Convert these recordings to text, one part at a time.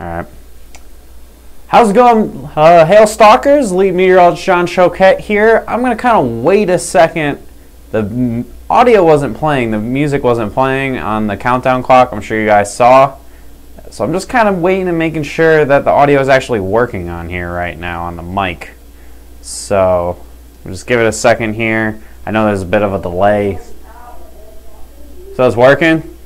Alright. How's it going, Hail Stalkers? Lead meteorologist John Choquette here. I'm going to kind of wait a second. The audio wasn't playing. The music wasn't playing on the countdown clock. I'm sure you guys saw. So I'm just kind of waiting and making sure that the audio is actually working on here right now on the mic. So we'll just give it a second here. I know there's a bit of a delay. So it's working?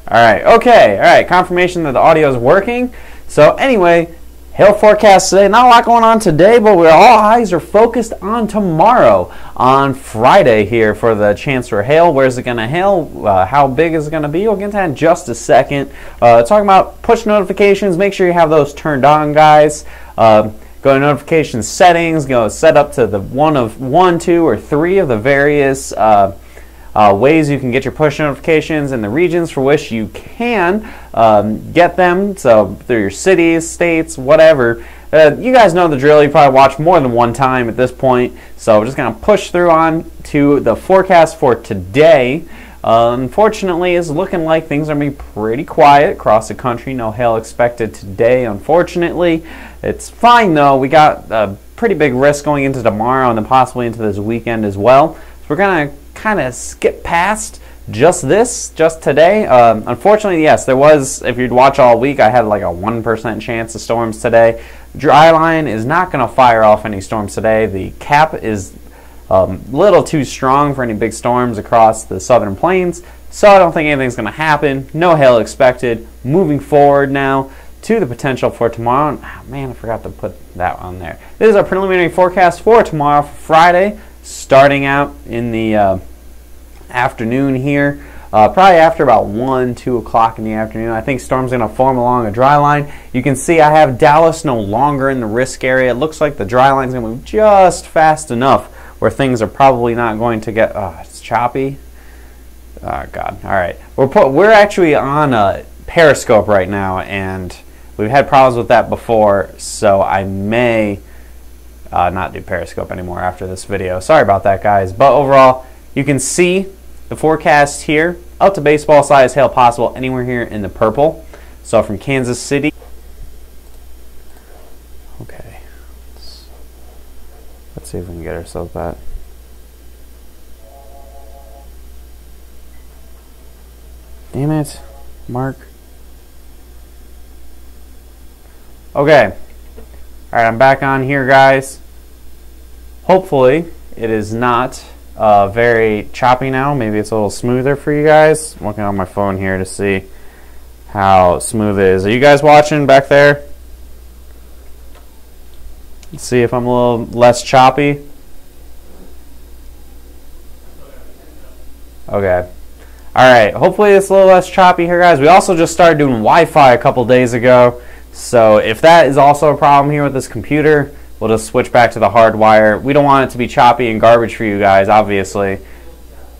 Alright, okay. Alright, confirmation that the audio is working. So anyway, hail forecast today. Not a lot going on today, but all eyes are focused on tomorrow, on Friday here for the chance for hail. Where's it going to hail? How big is it going to be? We'll get to that in just a second. Talking about push notifications, make sure you have those turned on, guys. Go to notification settings, go set up to the one, two, or three of the various ways you can get your push notifications in the regions for which you can get them. So through your cities, states, whatever. You guys know the drill. You probably watched more than one time at this point. So we're just going to push through on to the forecast for today. Unfortunately, it's looking like things are going to be pretty quiet across the country. No hail expected today, unfortunately. It's fine, though. We got a pretty big risk going into tomorrow and then possibly into this weekend as well. So we're going to kind of skip past just today. Unfortunately, yes, there was, if you'd watch all week, I had like a 1% chance of storms today. Dryline is not going to fire off any storms today. The cap is a little too strong for any big storms across the southern plains, so I don't think anything's going to happen. No hail expected. Moving forward now to the potential for tomorrow. Oh, man, I forgot to put that on there. This is our preliminary forecast for tomorrow, for Friday, starting out in the afternoon here. Probably after about 1, 2 o'clock in the afternoon. I think storms going to form along a dry line. You can see I have Dallas no longer in the risk area. It looks like the dry line is going to move just fast enough where things are probably not going to get, it's choppy. Oh, God. All right. We're actually on Periscope right now, and we've had problems with that before, so I may not do Periscope anymore after this video. Sorry about that, guys. But overall, you can see the forecast here. Up to baseball size hail possible anywhere here in the purple. So from Kansas City. Okay. Let's see if we can get ourselves that. Damn it, Mark. Okay. Alright, I'm back on here, guys. Hopefully, it is not very choppy now. Maybe it's a little smoother for you guys. I'm looking on my phone here to see how smooth it is. Are you guys watching back there? Let's see if I'm a little less choppy. Okay. Alright, hopefully it's a little less choppy here, guys. We also just started doing Wi-Fi a couple days ago. So if that is also a problem here with this computer, we'll just switch back to the hardwire. We don't want it to be choppy and garbage for you guys, obviously.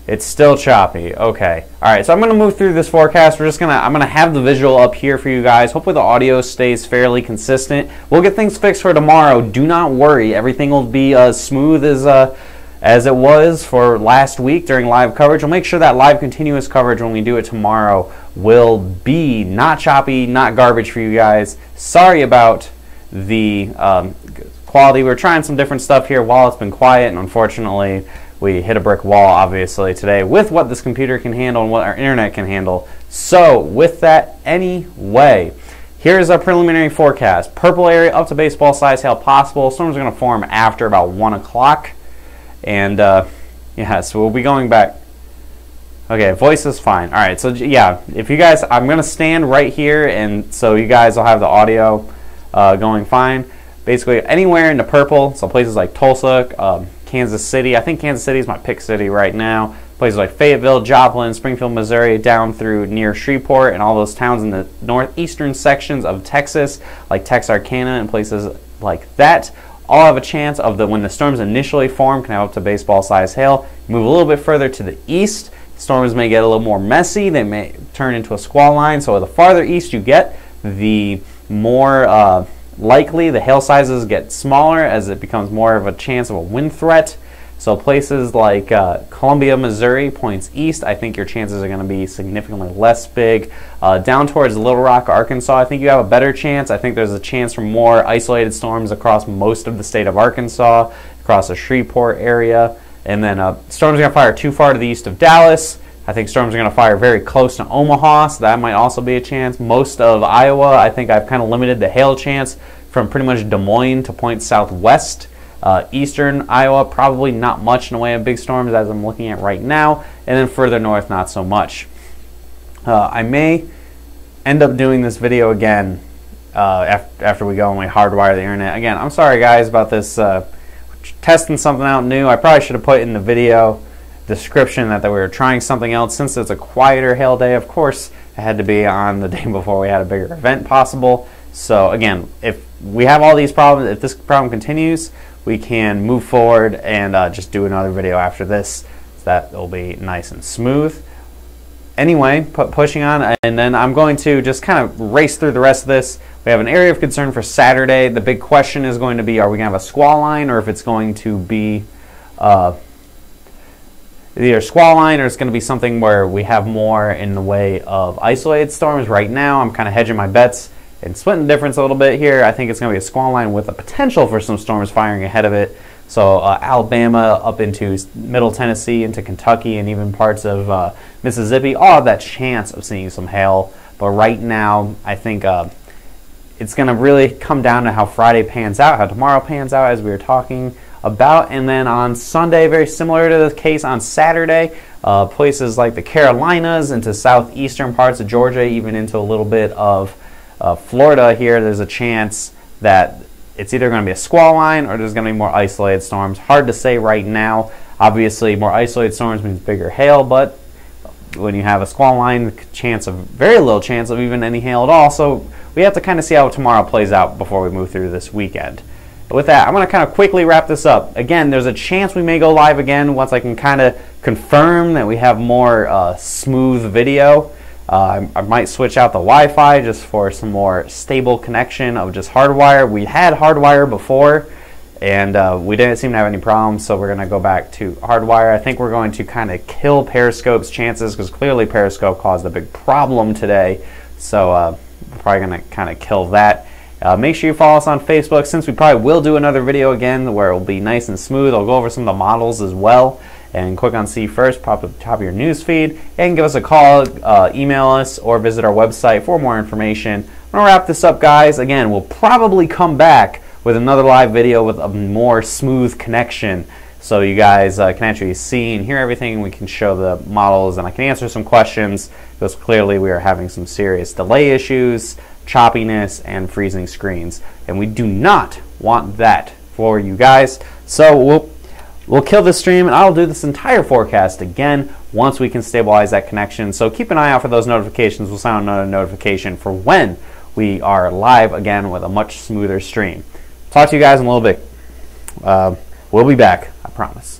It's still choppy. Okay. Alright, so I'm going to move through this forecast. I'm going to have the visual up here for you guys. Hopefully the audio stays fairly consistent. We'll get things fixed for tomorrow. Do not worry. Everything will be as smooth as it was for last week during live coverage. We'll make sure that live continuous coverage when we do it tomorrow will be not choppy, not garbage for you guys. Sorry about the quality. We're trying some different stuff here while it's been quiet, and unfortunately we hit a brick wall obviously today with what this computer can handle and what our internet can handle. So with that, anyway, here's our preliminary forecast. Purple area up to baseball size hail possible. Storms are going to form after about 1 o'clock. And yeah, so we'll be going back. Okay, voice is fine. All right, so yeah, if you guys, I'm going to stand right here, and so you guys will have the audio going fine. Basically, anywhere in the purple, so places like Tulsa, Kansas City. I think Kansas City is my pick city right now. Places like Fayetteville, Joplin, Springfield, Missouri, down through near Shreveport, and all those towns in the northeastern sections of Texas, like Texarkana and places like that. All have a chance of when the storms initially form, can have up to baseball size hail. Move a little bit further to the east, storms may get a little more messy. They may turn into a squall line. So the farther east you get, the more likely the hail sizes get smaller as it becomes more of a chance of a wind threat. So places like Columbia, Missouri, points east, I think your chances are going to be significantly less big. Down towards Little Rock, Arkansas, I think you have a better chance. I think there's a chance for more isolated storms across most of the state of Arkansas, across the Shreveport area. And then storms are going to fire too far to the east of Dallas. I think storms are going to fire very close to Omaha, so that might also be a chance. Most of Iowa, I think I've kind of limited the hail chance from pretty much Des Moines to points southwest. Eastern Iowa, probably not much in the way of big storms as I'm looking at right now. And then further north, not so much. I may end up doing this video again after we go and we hardwire the internet. Again, I'm sorry guys about this, testing something out new. I probably should have put in the video description that we were trying something else. Since it's a quieter hail day, of course it had to be on the day before we had a bigger event possible. So again, if we have all these problems, if this problem continues, we can move forward and just do another video after this. So that will be nice and smooth. Anyway, pushing on, and then I'm going to just kind of race through the rest of this. We have an area of concern for Saturday. The big question is going to be, are we going to have a squall line, or if it's going to be either squall line or it's going to be something where we have more in the way of isolated storms. Right now, I'm kind of hedging my bets and splitting the difference a little bit here. I think it's going to be a squall line with a potential for some storms firing ahead of it. So Alabama up into middle Tennessee, into Kentucky, and even parts of Mississippi all have that chance of seeing some hail. But right now, I think it's going to really come down to how Friday pans out, how tomorrow pans out, as we were talking about. And then on Sunday, very similar to the case on Saturday, places like the Carolinas into southeastern parts of Georgia, even into a little bit of Florida here, there's a chance that it's either going to be a squall line or there's going to be more isolated storms. Hard to say right now. Obviously, more isolated storms means bigger hail, but when you have a squall line, very little chance of even any hail at all. So we have to kind of see how tomorrow plays out before we move through this weekend. But with that, I'm going to kind of quickly wrap this up. Again, there's a chance we may go live again once I can kind of confirm that we have more smooth video. I might switch out the Wi-Fi just for some more stable connection of just hardwire. We had hardwire before, and we didn't seem to have any problems, so we're going to go back to hardwire. I think we're going to kind of kill Periscope's chances, because clearly Periscope caused a big problem today. So we're probably going to kind of kill that. Make sure you follow us on Facebook, since we probably will do another video again where it will be nice and smooth. I'll go over some of the models as well. And click on See First, pop at the top of your news feed, and give us a call, email us, or visit our website for more information. I'm going to wrap this up, guys. Again, we'll probably come back with another live video with a more smooth connection, so you guys can actually see and hear everything. We can show the models, and I can answer some questions, because clearly we are having some serious delay issues, choppiness, and freezing screens. And we do not want that for you guys. So we'll kill this stream, and I'll do this entire forecast again once we can stabilize that connection. So keep an eye out for those notifications. We'll send another notification for when we are live again with a much smoother stream. Talk to you guys in a little bit. We'll be back, I promise.